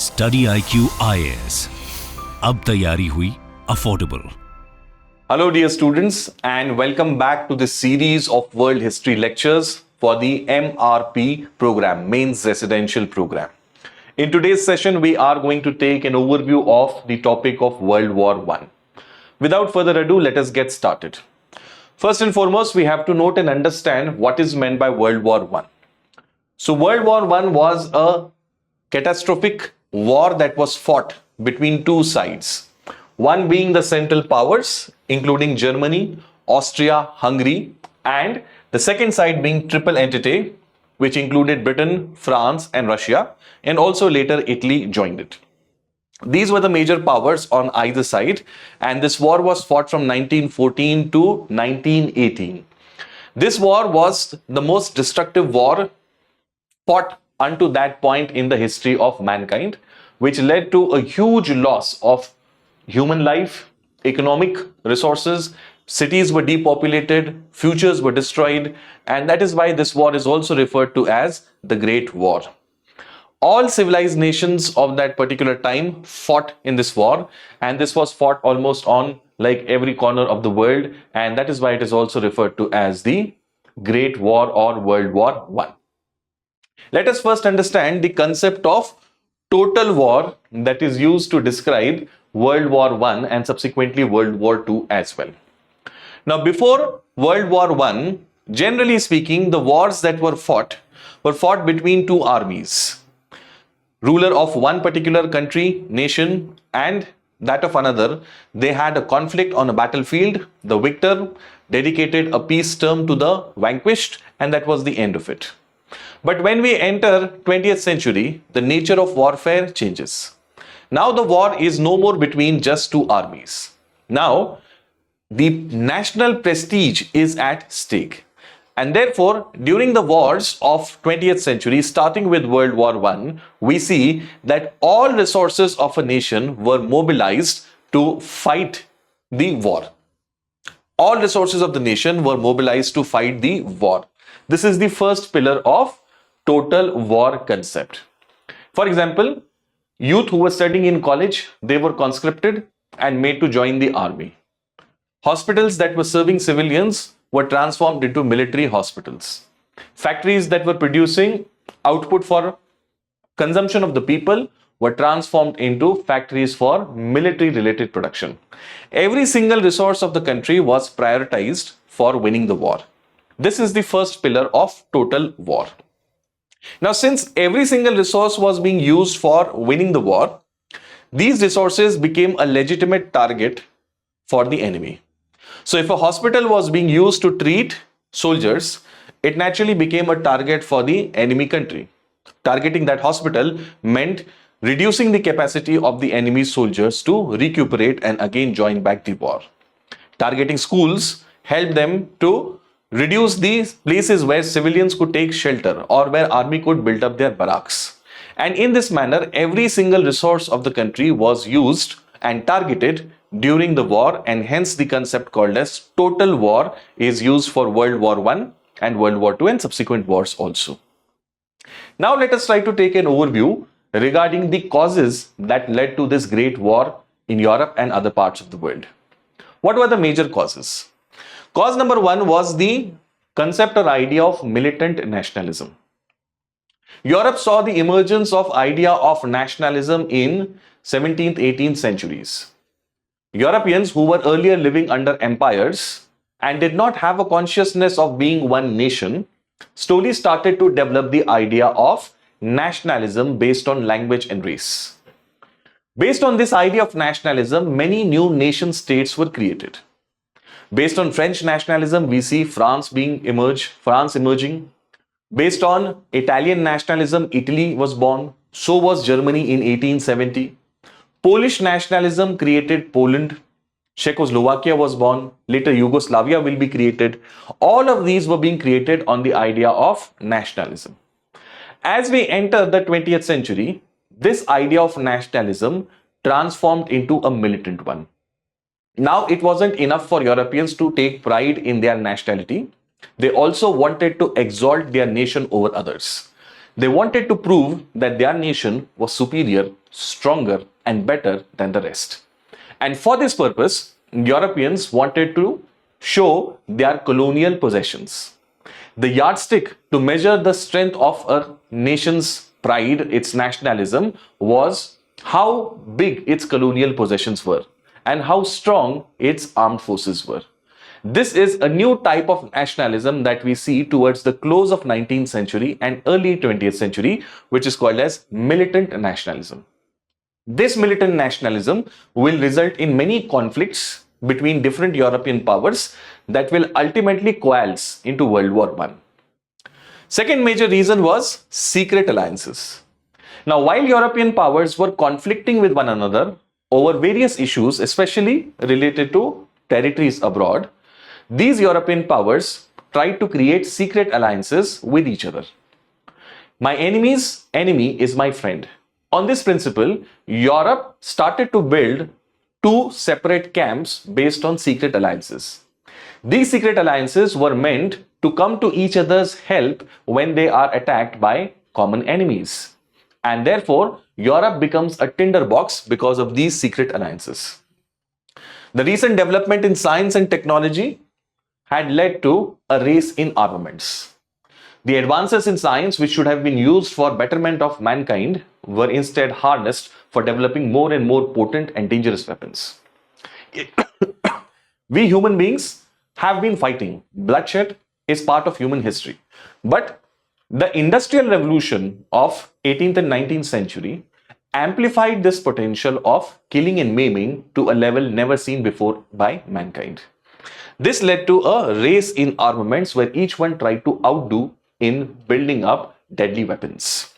StudyIQ IAS. अब तैयारी हुई affordable. Hello dear students and welcome back to this series of world history lectures for the MRP program, Mains Residential Program. In today's session we are going to take an overview of the topic of World War I. Without further ado, let us get started. First and foremost, we have to note and understand what is meant by World War I. So World War I was a catastrophic war that was fought between two sides. One being the Central Powers, including Germany, Austria, Hungary, and the second side being Triple Entente, which included Britain, France, and Russia, and also later Italy joined it. These were the major powers on either side, and this war was fought from 1914 to 1918. This war was the most destructive war fought unto that point in the history of mankind, which led to a huge loss of human life, economic resources, cities were depopulated, futures were destroyed, and that is why this war is also referred to as the Great War. All civilized nations of that particular time fought in this war, and this was fought almost on like every corner of the world, and that is why it is also referred to as the Great War or World War I. Let us first understand the concept of total war that is used to describe World War I and subsequently World War II as well. Now, before World War I, generally speaking, the wars that were fought between two armies. Ruler of one particular country, nation, and that of another. They had a conflict on a battlefield. The victor dedicated a peace term to the vanquished, and that was the end of it. But when we enter 20th century, the nature of warfare changes. Now the war is no more between just two armies. Now the national prestige is at stake. And therefore, during the wars of 20th century, starting with World War I, we see that all resources of a nation were mobilized to fight the war. All resources of the nation were mobilized to fight the war. This is the first pillar of total war concept. For example, youth who were studying in college, they were conscripted and made to join the army. Hospitals that were serving civilians were transformed into military hospitals. Factories that were producing output for consumption of the people were transformed into factories for military related production. Every single resource of the country was prioritized for winning the war. This is the first pillar of total war. Now, since every single resource was being used for winning the war, these resources became a legitimate target for the enemy. So if a hospital was being used to treat soldiers, it naturally became a target for the enemy country. Targeting that hospital meant reducing the capacity of the enemy soldiers to recuperate and again join back the war. Targeting schools helped them to reduce these places where civilians could take shelter or where army could build up their barracks. And in this manner, every single resource of the country was used and targeted during the war, and hence the concept called as total war is used for World War I and World War II and subsequent wars also. Now let us try to take an overview regarding the causes that led to this great war in Europe and other parts of the world. What were the major causes? Cause number one was the concept or idea of militant nationalism. Europe saw the emergence of idea of nationalism in 17th, 18th centuries. Europeans who were earlier living under empires and did not have a consciousness of being one nation slowly started to develop the idea of nationalism based on language and race. Based on this idea of nationalism, many new nation states were created. Based on French nationalism, we see France emerging. Based on Italian nationalism, Italy was born. So was Germany in 1870. Polish nationalism created Poland. Czechoslovakia was born. Later Yugoslavia will be created. All of these were being created on the idea of nationalism. As we enter the 20th century, this idea of nationalism transformed into a militant one. Now, it wasn't enough for Europeans to take pride in their nationality. They also wanted to exalt their nation over others. They wanted to prove that their nation was superior, stronger, and better than the rest. And for this purpose, Europeans wanted to show their colonial possessions. The yardstick to measure the strength of a nation's pride, its nationalism, was how big its colonial possessions were and how strong its armed forces were. This is a new type of nationalism that we see towards the close of 19th century and early 20th century, which is called as militant nationalism. This militant nationalism will result in many conflicts between different European powers that will ultimately coalesce into World War I. Second major reason was secret alliances. Now, while European powers were conflicting with one another over various issues, especially related to territories abroad, these European powers tried to create secret alliances with each other. My enemy's enemy is my friend. On this principle, Europe started to build two separate camps based on secret alliances. These secret alliances were meant to come to each other's help when they are attacked by common enemies. And therefore, Europe becomes a tinderbox because of these secret alliances. The recent development in science and technology had led to a race in armaments. The advances in science, which should have been used for betterment of mankind, were instead harnessed for developing more and more potent and dangerous weapons. We human beings have been fighting. Bloodshed is part of human history. But the industrial revolution of 18th and 19th century amplified this potential of killing and maiming to a level never seen before by mankind. This led to a race in armaments where each one tried to outdo in building up deadly weapons.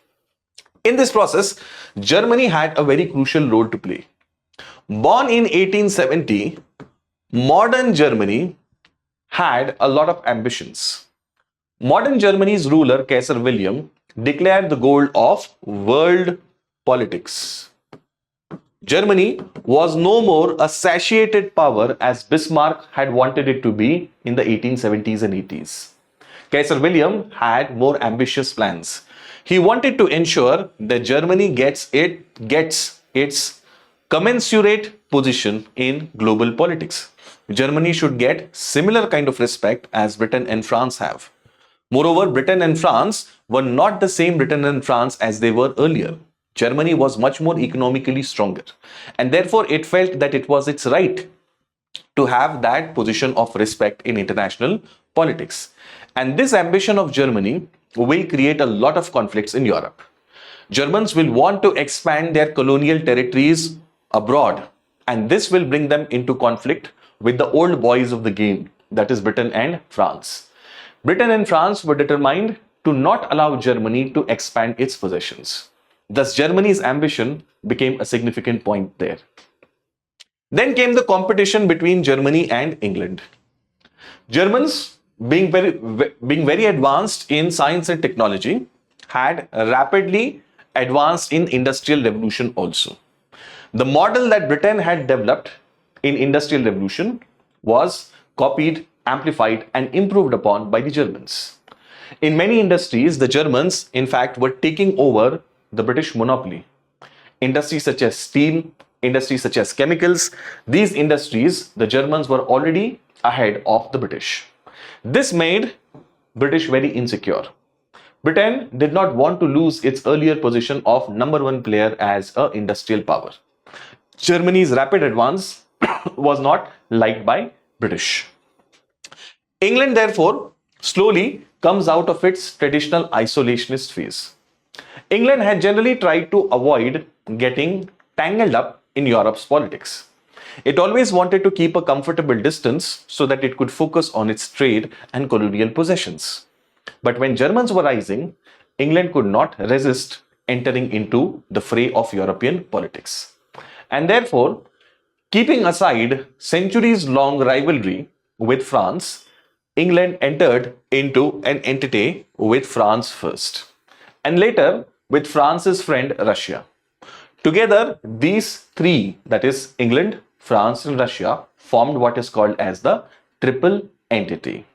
In this process, Germany had a very crucial role to play. Born in 1870, modern Germany had a lot of ambitions. Modern Germany's ruler, Kaiser William, declared the goal of world politics. Germany was no more a satiated power as Bismarck had wanted it to be in the 1870s and 80s. Kaiser William had more ambitious plans. He wanted to ensure that Germany gets its commensurate position in global politics. Germany should get similar kind of respect as Britain and France have. Moreover, Britain and France were not the same Britain and France as they were earlier. Germany was much more economically stronger, and therefore it felt that it was its right to have that position of respect in international politics. And this ambition of Germany will create a lot of conflicts in Europe. Germans will want to expand their colonial territories abroad, and this will bring them into conflict with the old boys of the game, that is Britain and France. Britain and France were determined to not allow Germany to expand its possessions. Thus, Germany's ambition became a significant point there. Then came the competition between Germany and England. Germans, being very advanced in science and technology, had rapidly advanced in industrial revolution also. The model that Britain had developed in industrial revolution was copied, amplified, and improved upon by the Germans. In many industries, the Germans, in fact, were taking over the British monopoly. Industries such as steel, industries such as chemicals, these industries, the Germans were already ahead of the British. This made British very insecure. Britain did not want to lose its earlier position of number one player as an industrial power. Germany's rapid advance was not liked by British. England, therefore, slowly comes out of its traditional isolationist phase. England had generally tried to avoid getting tangled up in Europe's politics. It always wanted to keep a comfortable distance so that it could focus on its trade and colonial possessions. But when Germans were rising, England could not resist entering into the fray of European politics. And therefore, keeping aside centuries-long rivalry with France, England entered into an entente with France first, and later with France's friend Russia. Together, these three, that is England, France and Russia, formed what is called as the Triple Entity.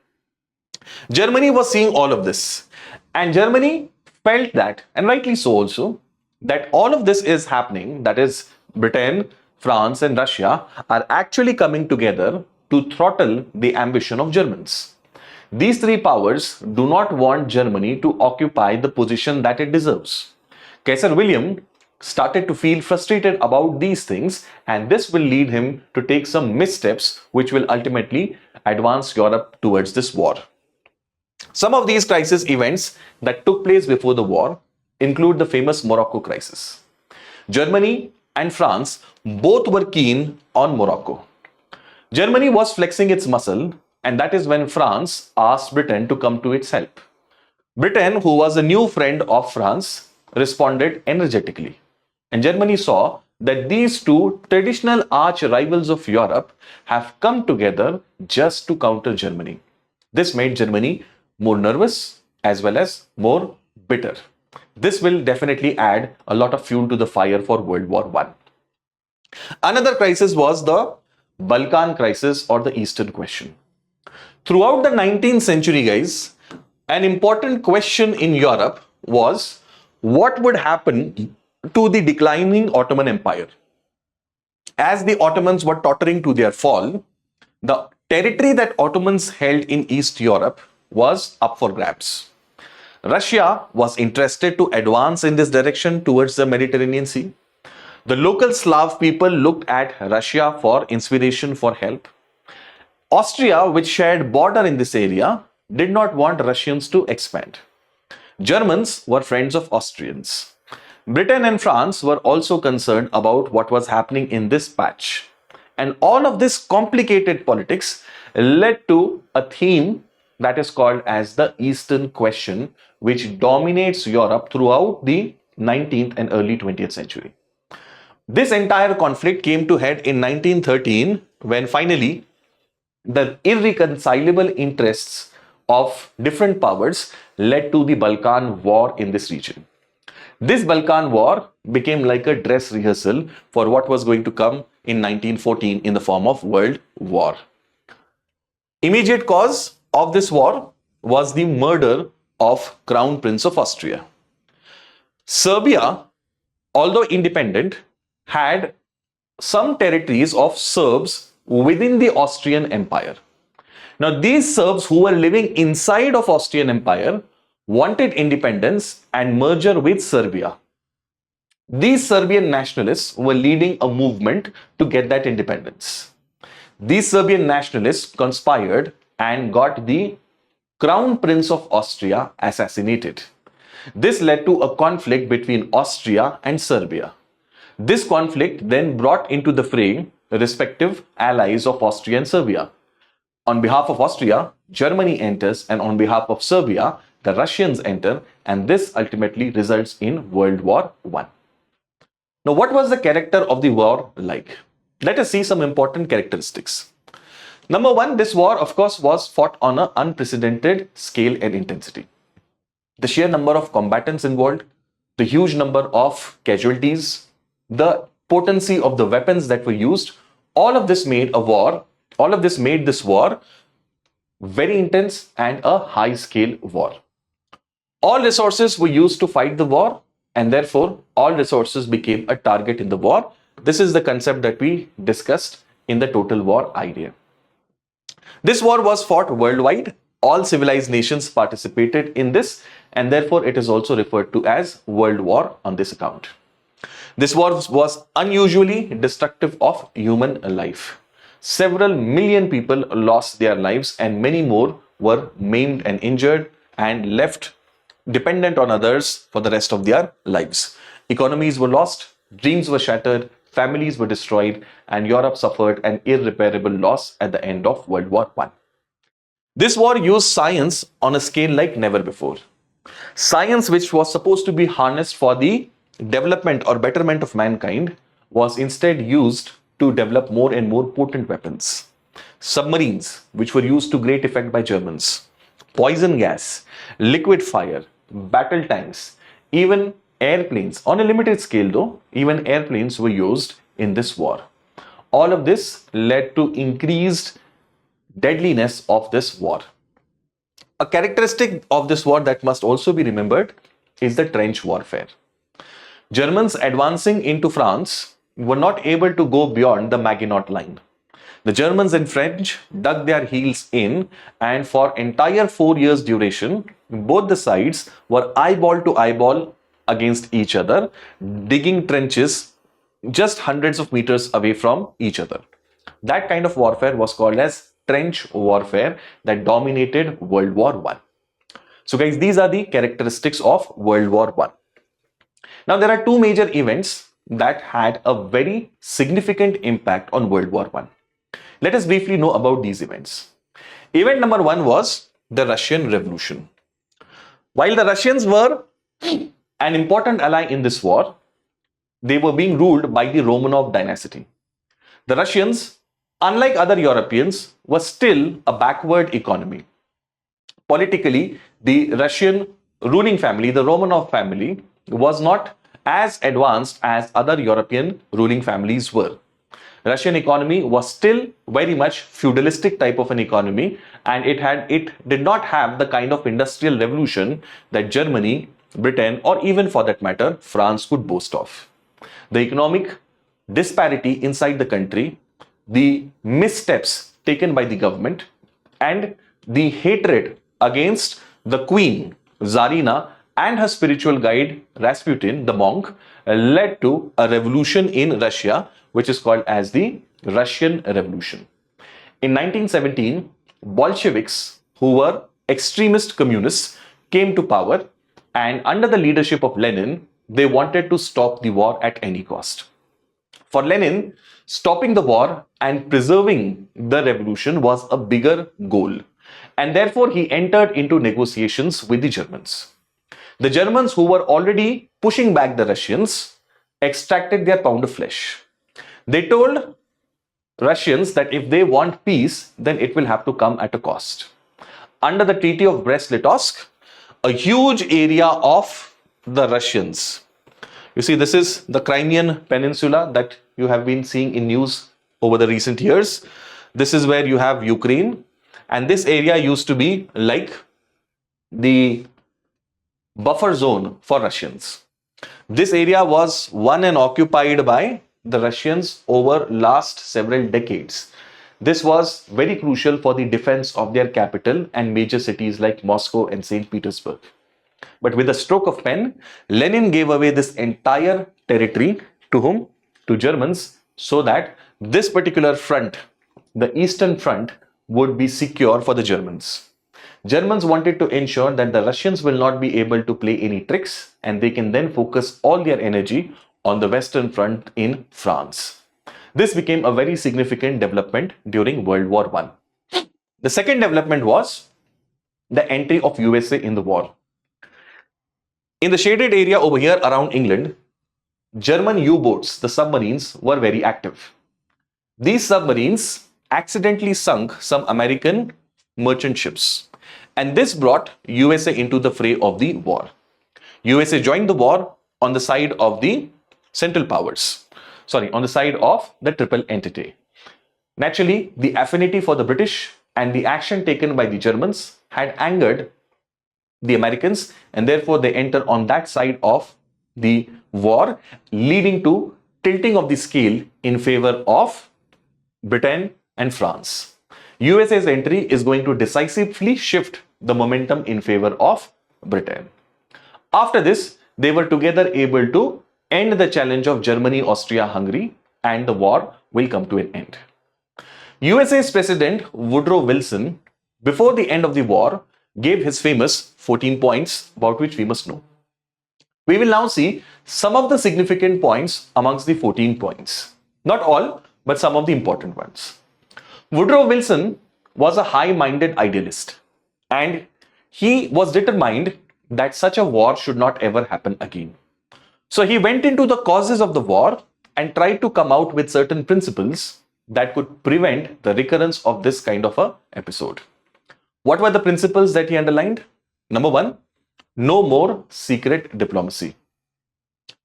Germany was seeing all of this, and Germany felt that, and rightly so also, that all of this is happening, that is, Britain, France, and Russia are actually coming together to throttle the ambition of Germans. These three powers do not want Germany to occupy the position that it deserves. Kaiser William started to feel frustrated about these things, and this will lead him to take some missteps which will ultimately advance Europe towards this war. Some of these crisis events that took place before the war include the famous Morocco crisis. Germany and France both were keen on Morocco. Germany was flexing its muscle, and that is when France asked Britain to come to its help. Britain, who was a new friend of France, responded energetically. And Germany saw that these two traditional arch rivals of Europe have come together just to counter Germany. This made Germany more nervous as well as more bitter. This will definitely add a lot of fuel to the fire for World War I. Another crisis was the Balkan crisis or the Eastern question. Throughout the 19th century, guys, an important question in Europe was what would happen to the declining Ottoman Empire. As the Ottomans were tottering to their fall, the territory that Ottomans held in East Europe was up for grabs. Russia was interested to advance in this direction towards the Mediterranean Sea. The local Slav people looked at Russia for inspiration for help. Austria, which shared border in this area, did not want Russians to expand. Germans were friends of Austrians. Britain and France were also concerned about what was happening in this patch. And all of this complicated politics led to a theme that is called as the Eastern Question, which dominates Europe throughout the 19th and early 20th century. This entire conflict came to head in 1913 when finally the irreconcilable interests of different powers led to the Balkan War in this region. This Balkan War became like a dress rehearsal for what was going to come in 1914 in the form of World War. Immediate cause of this war was the murder of Crown Prince of Austria. Serbia, although independent, had some territories of Serbs within the Austrian Empire. Now, these Serbs who were living inside of Austrian Empire wanted independence and merger with Serbia. These Serbian nationalists were leading a movement to get that independence. These Serbian nationalists conspired and got the Crown Prince of Austria assassinated. This led to a conflict between Austria and Serbia. This conflict then brought into the fray respective allies of Austria and Serbia. On behalf of Austria, Germany enters, and on behalf of Serbia, the Russians enter, and this ultimately results in World War I. Now, what was the character of the war like? Let us see some important characteristics. Number one, this war, of course, was fought on an unprecedented scale and intensity. The sheer number of combatants involved, the huge number of casualties, the potency of the weapons that were used, all of this made this war very intense and a high-scale war. All resources were used to fight the war, and therefore all resources became a target in the war. This is the concept that we discussed in the total war idea. This war was fought worldwide. All civilized nations participated in this, and therefore it is also referred to as World War on this account. This war was unusually destructive of human life. Several million people lost their lives, and many more were maimed and injured and left dependent on others for the rest of their lives. Economies were lost, dreams were shattered, families were destroyed, and Europe suffered an irreparable loss at the end of World War I. This war used science on a scale like never before. Science, which was supposed to be harnessed for the development or betterment of mankind, was instead used to develop more and more potent weapons. Submarines, which were used to great effect by Germans, poison gas, liquid fire, battle tanks, even airplanes, on a limited scale though, even airplanes were used in this war. All of this led to increased deadliness of this war. A characteristic of this war that must also be remembered is the trench warfare. Germans advancing into France were not able to go beyond the Maginot Line. The Germans and French dug their heels in, and for entire 4 years duration, both the sides were eyeball to eyeball against each other, digging trenches just hundreds of meters away from each other. That kind of warfare was called as trench warfare that dominated World War I. So guys, these are the characteristics of World War I. Now there are two major events that had a very significant impact on World War I. Let us briefly know about these events. Event number one was the Russian Revolution. While the Russians were an important ally in this war, they were being ruled by the Romanov dynasty. The Russians, unlike other Europeans, were still a backward economy. Politically, the Russian ruling family, the Romanov family, was not as advanced as other European ruling families were. Russian economy was still very much feudalistic type of an economy, and it did not have the kind of industrial revolution that Germany, Britain, or even for that matter, France could boast of. The economic disparity inside the country, the missteps taken by the government, and the hatred against the queen, Tsarina, and her spiritual guide, Rasputin, the monk, led to a revolution in Russia, which is called as the Russian Revolution. In 1917, Bolsheviks, who were extremist communists, came to power, and under the leadership of Lenin, they wanted to stop the war at any cost. For Lenin, stopping the war and preserving the revolution was a bigger goal, and therefore he entered into negotiations with the Germans. The Germans, who were already pushing back the Russians, extracted their pound of flesh. They told Russians that if they want peace, then it will have to come at a cost. Under the Treaty of Brest-Litovsk, a huge area of the Russians, you see, this is the Crimean Peninsula that you have been seeing in news over the recent years. This is where you have Ukraine, and this area used to be like the buffer zone for Russians. This area was won and occupied by the Russians over last several decades. This was very crucial for the defense of their capital and major cities like Moscow and St. Petersburg. But with a stroke of pen, Lenin gave away this entire territory to whom? To Germans, so that this particular front, the Eastern Front, would be secure for the Germans. Germans wanted to ensure that the Russians will not be able to play any tricks, and they can then focus all their energy on the Western Front in France. This became a very significant development during World War I. The second development was the entry of USA in the war. In the shaded area over here around England, German U-boats, the submarines, were very active. These submarines accidentally sunk some American merchant ships, and this brought USA into the fray of the war. USA joined the war on the side of the Central Powers, on the side of the Triple Entente. Naturally, the affinity for the British and the action taken by the Germans had angered the Americans, and therefore they enter on that side of the war, leading to tilting of the scale in favor of Britain and France. USA's entry is going to decisively shift the momentum in favor of Britain. After this, they were together able to end the challenge of Germany, Austria, Hungary, and the war will come to an end. USA's President Woodrow Wilson, before the end of the war, gave his famous 14 points about which we must know. We will now see some of the significant points amongst the 14 points. Not all, but some of the important ones. Woodrow Wilson was a high-minded idealist, and he was determined that such a war should not ever happen again. So he went into the causes of the war and tried to come out with certain principles that could prevent the recurrence of this kind of a episode. What were the principles that he underlined? Number one, no more secret diplomacy.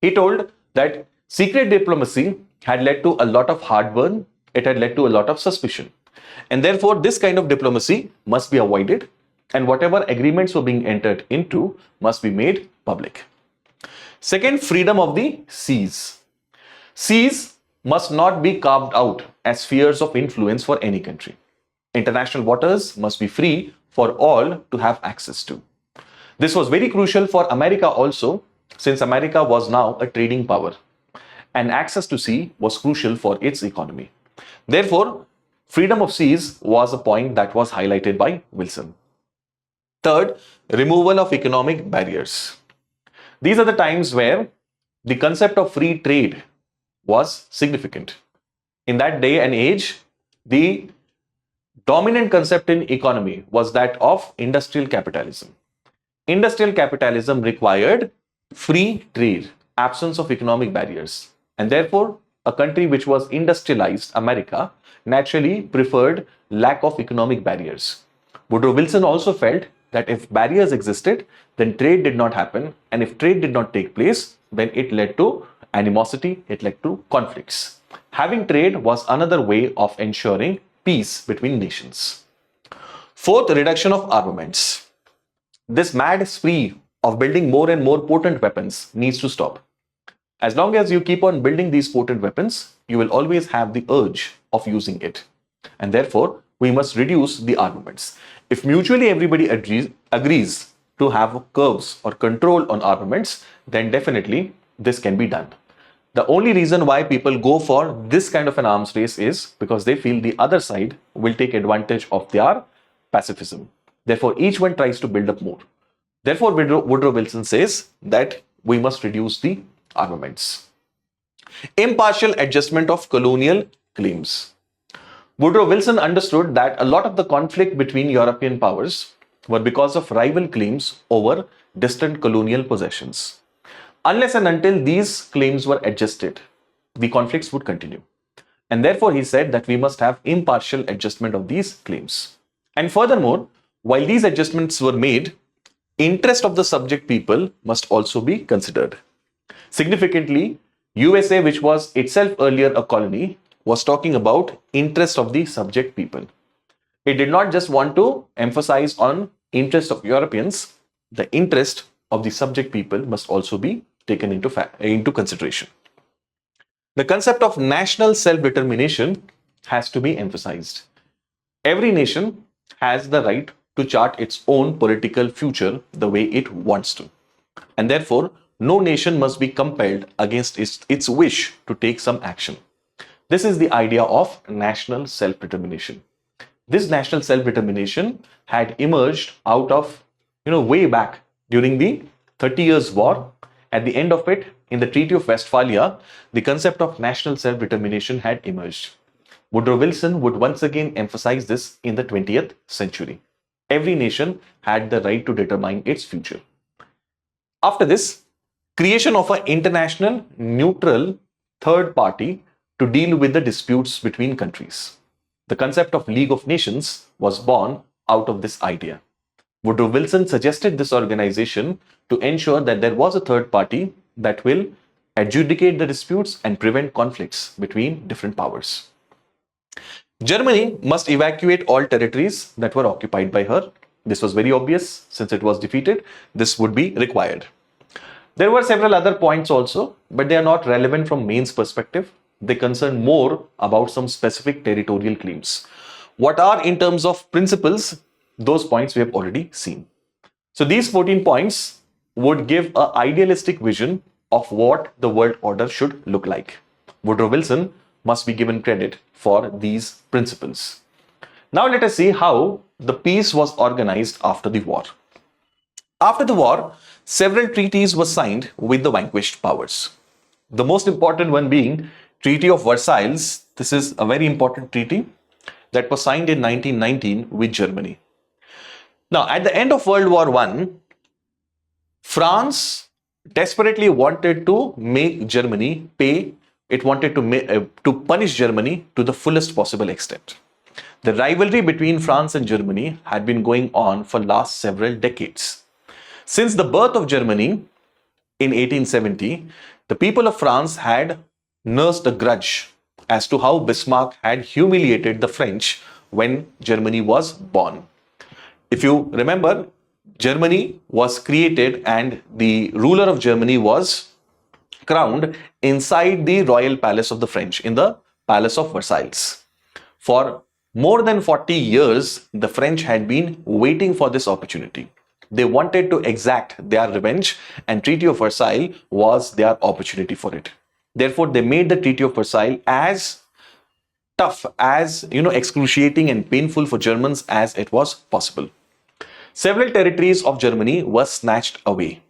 He told that secret diplomacy had led to a lot of heartburn, it had led to a lot of suspicion. And therefore, this kind of diplomacy must be avoided, and whatever agreements were being entered into must be made public. Second, freedom of the seas. Seas must not be carved out as spheres of influence for any country. International waters must be free for all to have access to. This was very crucial for America also, since America was now a trading power, and access to sea was crucial for its economy. Therefore, freedom of seas was a point that was highlighted by Wilson. Third, removal of economic barriers. These are the times where the concept of free trade was significant. In that day and age, the dominant concept in economy was that of industrial capitalism. Industrial capitalism required free trade, absence of economic barriers, and therefore a country which was industrialized, America, naturally preferred lack of economic barriers. Woodrow Wilson also felt that if barriers existed, then trade did not happen, and if trade did not take place, then it led to animosity, it led to conflicts. Having trade was another way of ensuring peace between nations. Fourth, reduction of armaments. This mad spree of building more and more potent weapons needs to stop. As long as you keep on building these potent weapons, you will always have the urge of using it. And therefore, we must reduce the armaments. If mutually everybody agrees to have curves or control on armaments, then definitely this can be done. The only reason why people go for this kind of an arms race is because they feel the other side will take advantage of their pacifism. Therefore, each one tries to build up more. Therefore, Woodrow Wilson says that we must reduce the armaments. Impartial adjustment of colonial claims. Woodrow Wilson understood that a lot of the conflict between European powers were because of rival claims over distant colonial possessions. Unless and until these claims were adjusted, the conflicts would continue. And therefore, he said that we must have impartial adjustment of these claims. And furthermore, while these adjustments were made, interest of the subject people must also be considered. Significantly, USA, which was itself earlier a colony, was talking about interest of the subject people. It did not just want to emphasize on interest of Europeans, the interest of the subject people must also be taken into consideration. The concept of national self-determination has to be emphasized. Every nation has the right to chart its own political future the way it wants to. And therefore, no nation must be compelled against its wish to take some action. This is the idea of national self-determination. This national self-determination had emerged out of, way back during the 30 Years' War. At the end of it, in the Treaty of Westphalia, the concept of national self-determination had emerged. Woodrow Wilson would once again emphasize this in the 20th century. Every nation had the right to determine its future. After this, creation of an international neutral third party to deal with the disputes between countries. The concept of League of Nations was born out of this idea. Woodrow Wilson suggested this organization to ensure that there was a third party that will adjudicate the disputes and prevent conflicts between different powers. Germany must evacuate all territories that were occupied by her. This was very obvious. Since it was defeated, this would be required. There were several other points also, but they are not relevant from Maine's perspective. They concern more about some specific territorial claims. What are in terms of principles, those points we have already seen. So these 14 points would give an idealistic vision of what the world order should look like. Woodrow Wilson must be given credit for these principles. Now let us see how the peace was organized after the war. After the war, several treaties were signed with the vanquished powers. The most important one being Treaty of Versailles. This is a very important treaty that was signed in 1919 with Germany. Now, at the end of World War I, France desperately wanted to make Germany pay. It wanted to punish Germany to the fullest possible extent. The rivalry between France and Germany had been going on for last several decades. Since the birth of Germany in 1870, the people of France had nursed a grudge as to how Bismarck had humiliated the French when Germany was born. If you remember, Germany was created and the ruler of Germany was crowned inside the royal palace of the French, in the Palace of Versailles. For more than 40 years, the French had been waiting for this opportunity. They wanted to exact their revenge, and Treaty of Versailles was their opportunity for it. Therefore, they made the Treaty of Versailles as tough, as excruciating and painful for Germans as it was possible. Several territories of Germany were snatched away.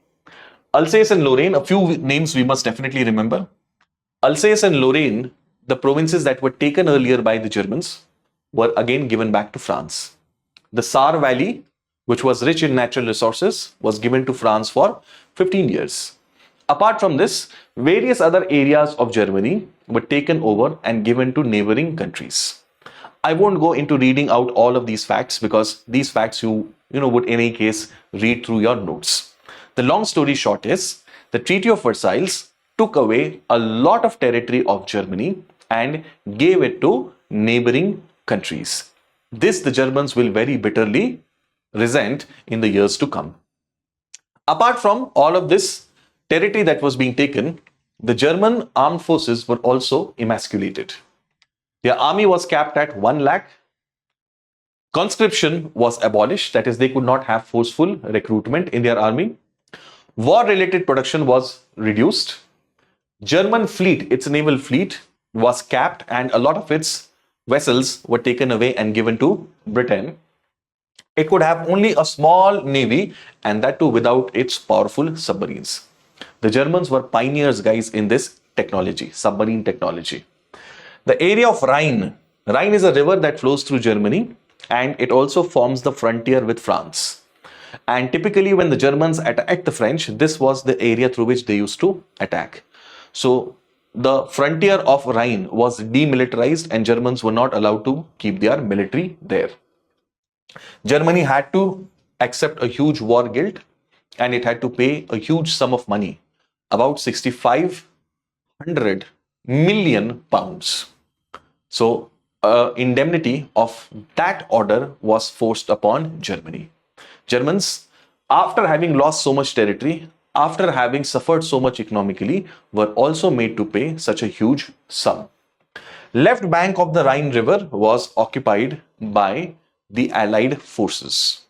Alsace and Lorraine, a few names we must definitely remember. Alsace and Lorraine, the provinces that were taken earlier by the Germans, were again given back to France. The Saar Valley, which was rich in natural resources, was given to France for 15 years. Apart from this, various other areas of Germany were taken over and given to neighboring countries. I won't go into reading out all of these facts because these facts you would in any case read through your notes. The long story short is the Treaty of Versailles took away a lot of territory of Germany and gave it to neighboring countries. This the Germans will very bitterly resent in the years to come. Apart from all of this territory that was being taken, the German armed forces were also emasculated. Their army was capped at 1 lakh. Conscription was abolished, that is, they could not have forceful recruitment in their army. War-related production was reduced. German fleet, its naval fleet, was capped and a lot of its vessels were taken away and given to Britain. It could have only a small navy, and that too without its powerful submarines. The Germans were pioneers, guys, in this technology, submarine technology. The area of Rhine is a river that flows through Germany and it also forms the frontier with France. And typically when the Germans attacked the French, this was the area through which they used to attack. So the frontier of Rhine was demilitarized and Germans were not allowed to keep their military there. Germany had to accept a huge war guilt and it had to pay a huge sum of money, about 6,500 million pounds. So indemnity of that order was forced upon Germany. Germans, after having lost so much territory, after having suffered so much economically, were also made to pay such a huge sum. Left bank of the Rhine River was occupied by the Allied forces.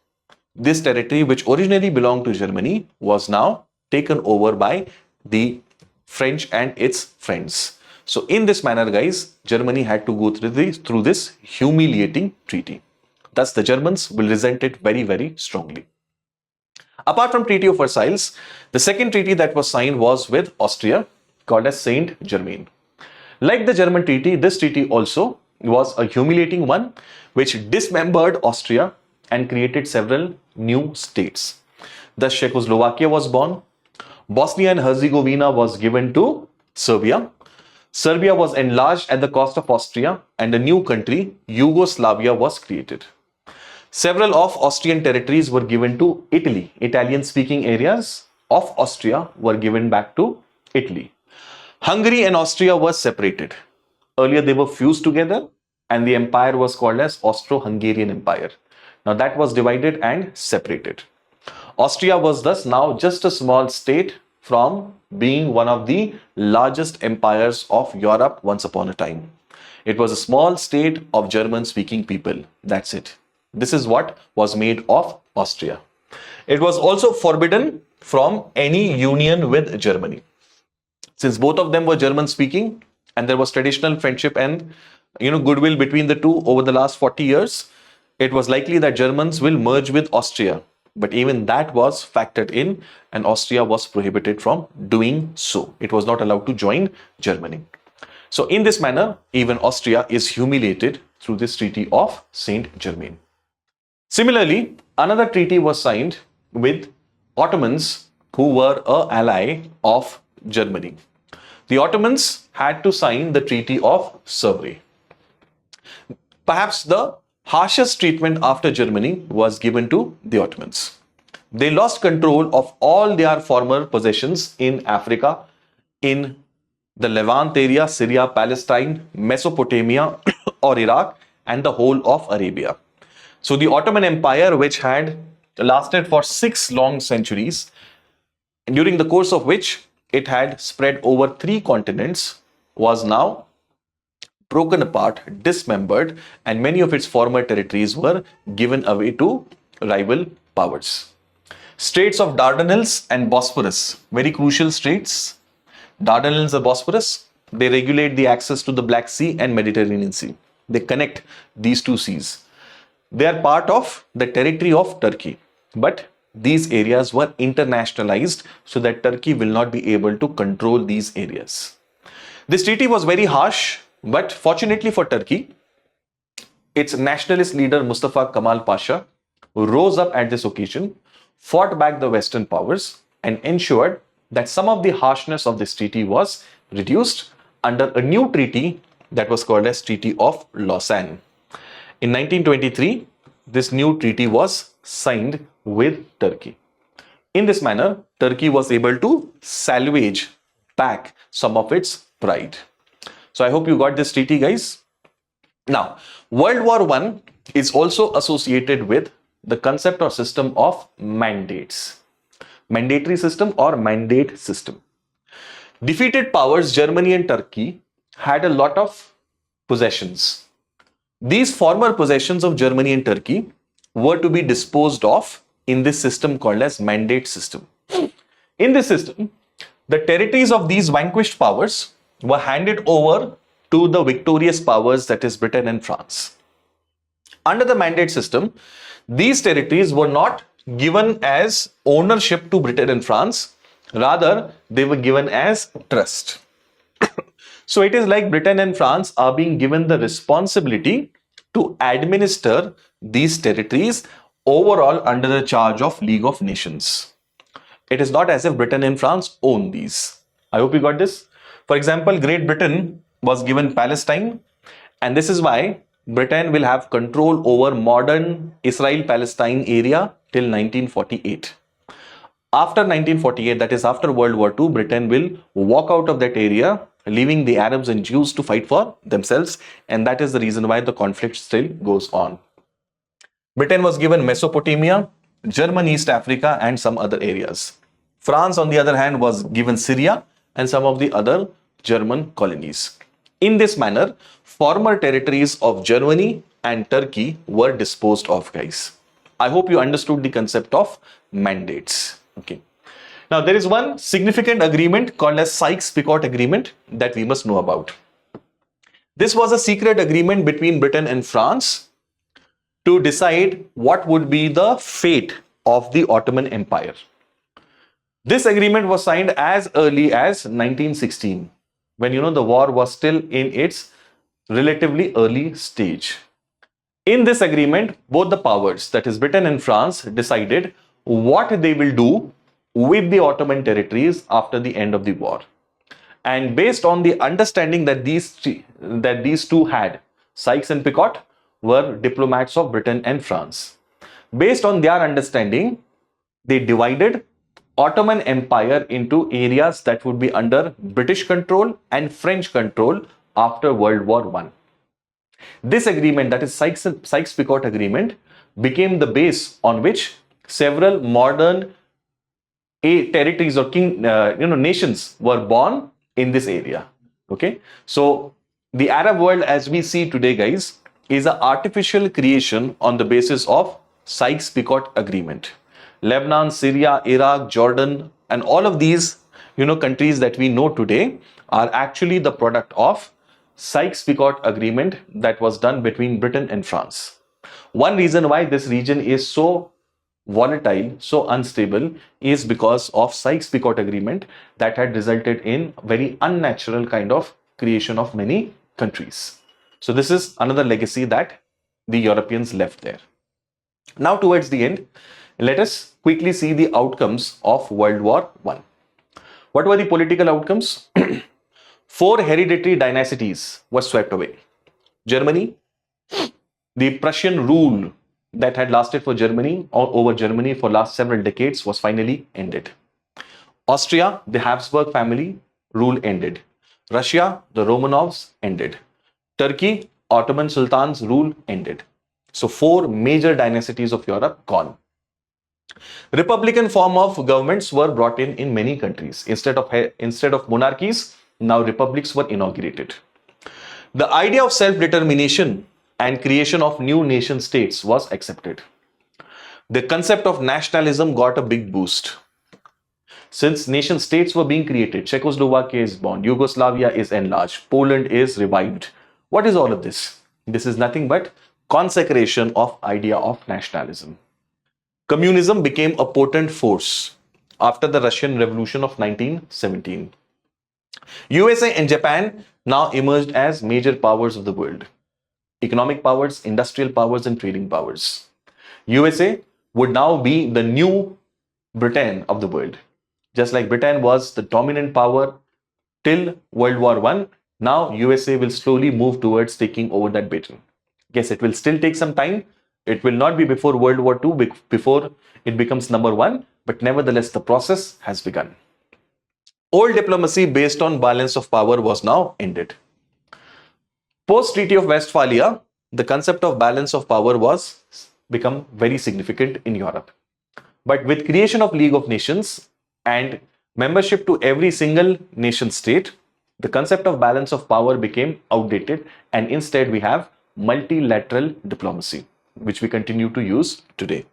This territory, which originally belonged to Germany, was now taken over by the French and its friends. So in this manner, guys, Germany had to go through this humiliating treaty. Thus, the Germans will resent it very, very strongly. Apart from Treaty of Versailles, the second treaty that was signed was with Austria, called as Saint-Germain. Like the German treaty, this treaty also was a humiliating one, which dismembered Austria and created several new states. Thus, Czechoslovakia was born. Bosnia and Herzegovina was given to Serbia. Serbia was enlarged at the cost of Austria, and a new country, Yugoslavia, was created. Several of Austrian territories were given to Italy. Italian-speaking areas of Austria were given back to Italy. Hungary and Austria were separated. Earlier they were fused together and the empire was called as Austro-Hungarian Empire. Now that was divided and separated. Austria was thus now just a small state from being one of the largest empires of Europe once upon a time. It was a small state of German-speaking people. That's it. This is what was made of Austria. It was also forbidden from any union with Germany. Since both of them were German-speaking and there was traditional friendship and goodwill between the two over the last 40 years, it was likely that Germans will merge with Austria. But even that was factored in and Austria was prohibited from doing so. It was not allowed to join Germany. So in this manner, even Austria is humiliated through this Treaty of Saint-Germain. Similarly, another treaty was signed with Ottomans, who were an ally of Germany. The Ottomans had to sign the Treaty of Sevres. Perhaps the harshest treatment after Germany was given to the Ottomans. They lost control of all their former possessions in Africa, in the Levant area, Syria, Palestine, Mesopotamia or Iraq, and the whole of Arabia. So the Ottoman Empire, which had lasted for 6 long centuries, during the course of which it had spread over 3 continents, was now broken apart, dismembered, and many of its former territories were given away to rival powers. Straits of Dardanelles and Bosphorus, very crucial straits. Dardanelles and Bosphorus, they regulate the access to the Black Sea and Mediterranean Sea. They connect these two seas. They are part of the territory of Turkey, but these areas were internationalized so that Turkey will not be able to control these areas. This treaty was very harsh, but fortunately for Turkey, its nationalist leader Mustafa Kemal Pasha rose up at this occasion, fought back the Western powers, and ensured that some of the harshness of this treaty was reduced under a new treaty that was called as Treaty of Lausanne. In 1923, this new treaty was signed with Turkey. In this manner, Turkey was able to salvage back some of its pride. So I hope you got this treaty, guys. Now, World War I is also associated with the concept or system of mandates. Mandatory system or mandate system. Defeated powers, Germany and Turkey, had a lot of possessions. These former possessions of Germany and Turkey were to be disposed of in this system called as mandate system. In this system, the territories of these vanquished powers were handed over to the victorious powers, that is Britain and France. Under the mandate system, these territories were not given as ownership to Britain and France, rather they were given as trust. So it is like Britain and France are being given the responsibility to administer these territories overall under the charge of League of Nations. It is not as if Britain and France own these. I hope you got this. For example, Great Britain was given Palestine, and this is why Britain will have control over modern Israel-Palestine area till 1948. After 1948, that is after World War II, Britain will walk out of that area, leaving the Arabs and Jews to fight for themselves, and that is the reason why the conflict still goes on. Britain was given Mesopotamia, Germany, East Africa, and some other areas. France, on the other hand, was given Syria and some of the other German colonies. In this manner, former territories of Germany and Turkey were disposed of, guys. I hope you understood the concept of mandates. Okay. Now, there is one significant agreement called as Sykes-Picot Agreement that we must know about. This was a secret agreement between Britain and France to decide what would be the fate of the Ottoman Empire. This agreement was signed as early as 1916, when the war was still in its relatively early stage. In this agreement, both the powers, that is Britain and France, decided what they will do with the Ottoman territories after the end of the war. And based on the understanding that these two had, Sykes and Picot were diplomats of Britain and France. Based on their understanding, they divided Ottoman Empire into areas that would be under British control and French control after World War I. This agreement, that is Sykes-Picot Agreement, became the base on which several modern territories or nations were born in this area. Okay, so the Arab world as we see today, guys, is an artificial creation on the basis of Sykes-Picot Agreement. Lebanon, Syria, Iraq, Jordan, and all of these countries that we know today are actually the product of Sykes-Picot Agreement that was done between Britain and France. One reason why this region is so volatile, so unstable, is because of Sykes-Picot Agreement that had resulted in very unnatural kind of creation of many countries. So this is another legacy that the Europeans left there. Now towards the end, let us quickly see the outcomes of World War I. What were the political outcomes? 4 hereditary dynasties were swept away. Germany, the Prussian rule that had lasted for Germany or over Germany for last several decades was finally ended. Austria, the Habsburg family rule ended. Russia, the Romanovs ended. Turkey, Ottoman Sultan's rule ended. So 4 major dynasties of Europe gone. Republican form of governments were brought in many countries. Instead of monarchies, now republics were inaugurated. The idea of self-determination and creation of new nation states was accepted. The concept of nationalism got a big boost. Since nation states were being created, Czechoslovakia is born, Yugoslavia is enlarged, Poland is revived. What is all of this? This is nothing but consecration of idea of nationalism. Communism became a potent force after the Russian Revolution of 1917. USA and Japan now emerged as major powers of the world. Economic powers, industrial powers, and trading powers. USA would now be the new Britain of the world. Just like Britain was the dominant power till World War I, now USA will slowly move towards taking over that Britain. Yes, it will still take some time. It will not be before World War II, before it becomes number one, but nevertheless, the process has begun. Old diplomacy based on balance of power was now ended. Post Treaty of Westphalia, the concept of balance of power was become very significant in Europe. But with creation of League of Nations and membership to every single nation state, the concept of balance of power became outdated, and instead we have multilateral diplomacy, which we continue to use today.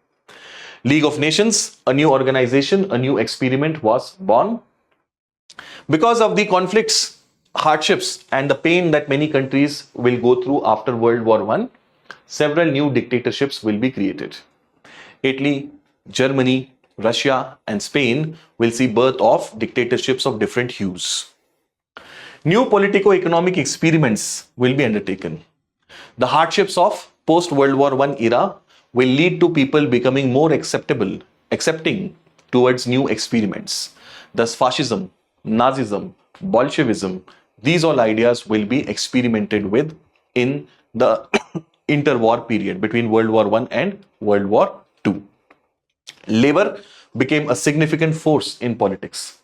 League of Nations, a new organization, a new experiment was born. Because of the conflicts, hardships, and the pain that many countries will go through after World War I, several new dictatorships will be created. Italy, Germany, Russia, and Spain will see birth of dictatorships of different hues. New politico-economic experiments will be undertaken. The hardships of post-World War I era will lead to people becoming more accepting towards new experiments. Thus, fascism, Nazism, Bolshevism, these all ideas will be experimented with in the interwar period between World War I and World War II. Labor became a significant force in politics.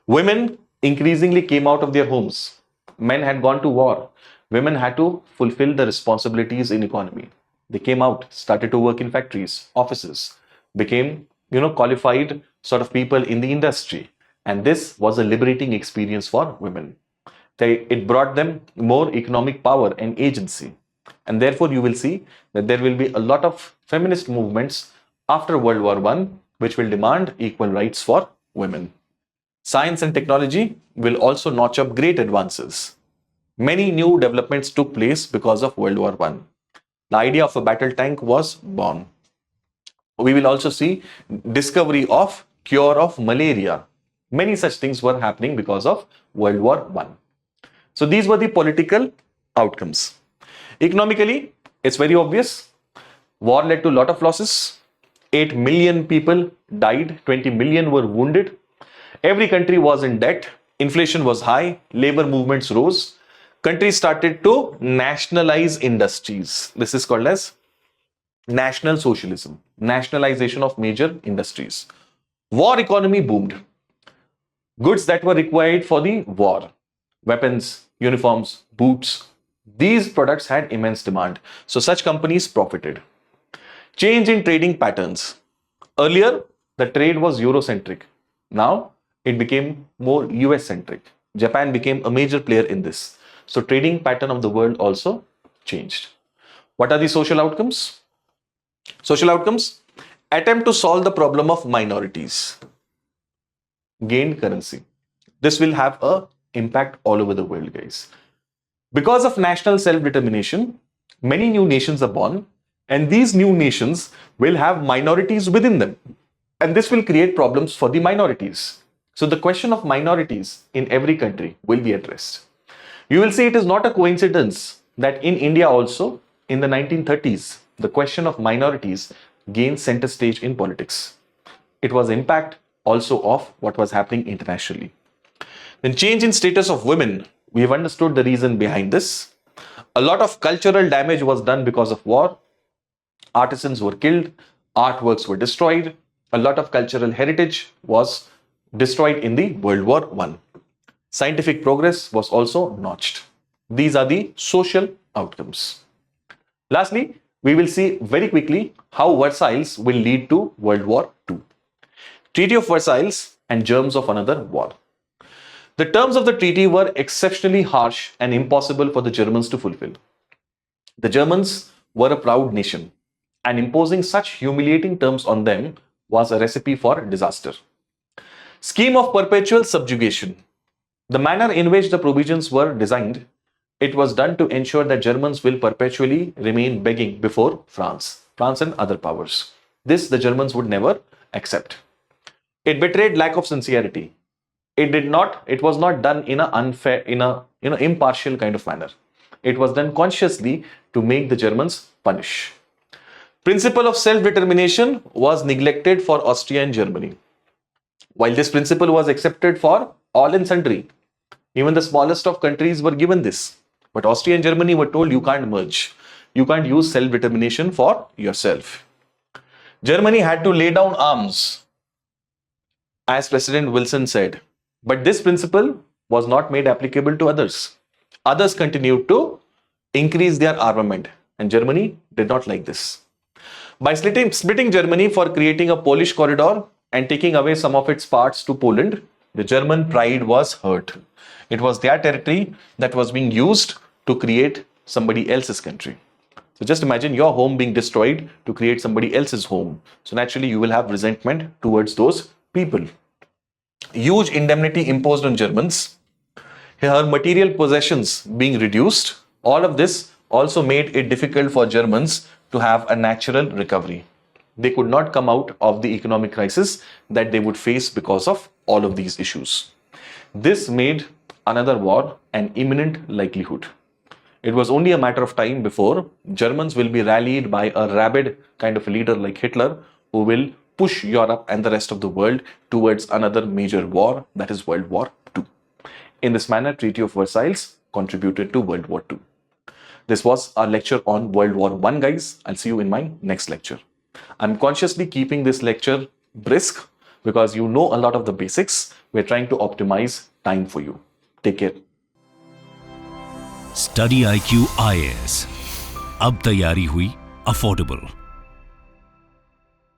Women increasingly came out of their homes. Men had gone to war. Women had to fulfill the responsibilities in economy. They came out, started to work in factories, offices, became, qualified sort of people in the industry. And this was a liberating experience for women. It brought them more economic power and agency. And therefore, you will see that there will be a lot of feminist movements after World War I, which will demand equal rights for women. Science and technology will also notch up great advances. Many new developments took place because of World War I. The idea of a battle tank was born. We will also see discovery of cure of malaria. Many such things were happening because of World War I. So these were the political outcomes. Economically, it's very obvious. War led to a lot of losses. 8 million people died, 20 million were wounded. Every country was in debt. Inflation was high. Labor movements rose. Countries started to nationalize industries. This is called as National Socialism, nationalization of major industries. War economy boomed. Goods that were required for the war, weapons, uniforms, boots, these products had immense demand. So such companies profited. Change in trading patterns. Earlier, the trade was Eurocentric. Now, it became more US-centric. Japan became a major player in this. So trading pattern of the world also changed. What are the social outcomes? Social outcomes: attempt to solve the problem of minorities. Gained currency. This will have an impact all over the world, guys. Because of national self-determination, many new nations are born, and these new nations will have minorities within them. And this will create problems for the minorities. So the question of minorities in every country will be addressed. You will see it is not a coincidence that in India also, in the 1930s, the question of minorities gained center stage in politics. It was impact also of what was happening internationally. Then change in status of women. We have understood the reason behind this. A lot of cultural damage was done because of war. Artisans were killed. Artworks were destroyed. A lot of cultural heritage was destroyed in the World War I. Scientific progress was also notched. These are the social outcomes. Lastly, we will see very quickly how Versailles will lead to World War II. Treaty of Versailles and germs of another war. The terms of the treaty were exceptionally harsh and impossible for the Germans to fulfill. The Germans were a proud nation, and imposing such humiliating terms on them was a recipe for disaster. Scheme of perpetual subjugation. The manner in which the provisions were designed, it was done to ensure that Germans will perpetually remain begging before France and other powers. This the Germans would never accept. It betrayed lack of sincerity. It was not done in a impartial kind of manner. It was done consciously to make the Germans punish. Principle of self-determination was neglected for Austria and Germany. While this principle was accepted for all and sundry, even the smallest of countries were given this. But Austria and Germany were told you can't merge. You can't use self-determination for yourself. Germany had to lay down arms, as President Wilson said. But this principle was not made applicable to others. Others continued to increase their armament, and Germany did not like this. By splitting Germany for creating a Polish corridor and taking away some of its parts to Poland, the German pride was hurt. It was their territory that was being used to create somebody else's country. So just imagine your home being destroyed to create somebody else's home. So naturally you will have resentment towards those people. Huge indemnity imposed on Germans. Her material possessions being reduced. All of this also made it difficult for Germans to have a natural recovery. They could not come out of the economic crisis that they would face because of all of these issues. This made another war an imminent likelihood. It was only a matter of time before Germans will be rallied by a rabid kind of leader like Hitler, who will push Europe and the rest of the world towards another major war, that is World War II. In this manner, Treaty of Versailles contributed to World War II. This was our lecture on World War I, guys. I'll see you in my next lecture. I'm consciously keeping this lecture brisk because you know a lot of the basics. We're trying to optimize time for you. Take care. StudyIQ IAS. अब तैयारी हुई affordable.